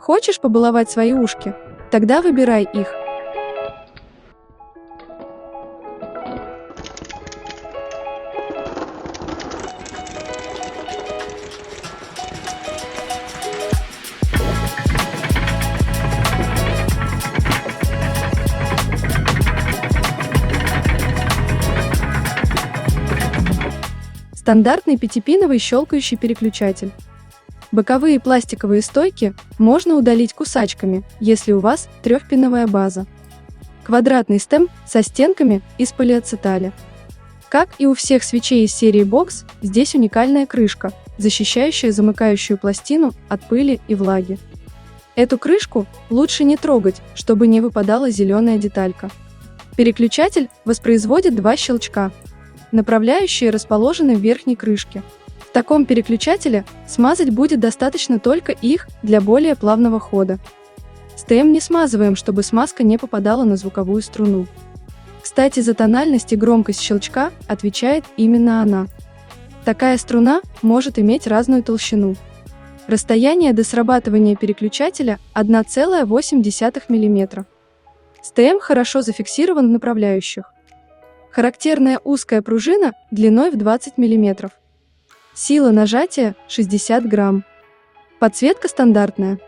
Хочешь побаловать свои ушки? Тогда выбирай их. Стандартный пятипиновый щелкающий переключатель. Боковые пластиковые стойки можно удалить кусачками, если у вас трехпиновая база. Квадратный стем со стенками из полиацеталя. Как и у всех свечей из серии Box, здесь уникальная крышка, защищающая замыкающую пластину от пыли и влаги. Эту крышку лучше не трогать, чтобы не выпадала зеленая деталька. Переключатель воспроизводит два щелчка. Направляющие расположены в верхней крышке. В таком переключателе смазать будет достаточно только их для более плавного хода. СТМ не смазываем, чтобы смазка не попадала на звуковую струну. Кстати, за тональность и громкость щелчка отвечает именно она. Такая струна может иметь разную толщину. Расстояние до срабатывания переключателя 1,8 мм. СТМ хорошо зафиксирован в направляющих. Характерная узкая пружина длиной в 20 мм. Сила нажатия 60 грамм. Подсветка стандартная.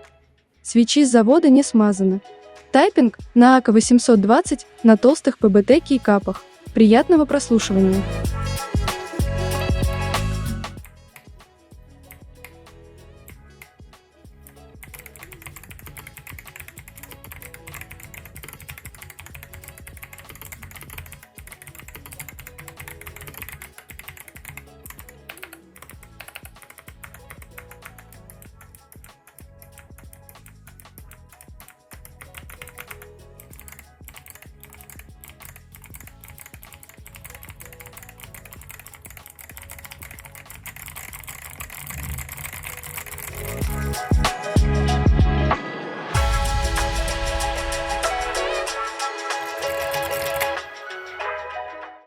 Свечи с завода не смазаны. Тайпинг на АК-820 на толстых ПБТ кейкапах. Приятного прослушивания!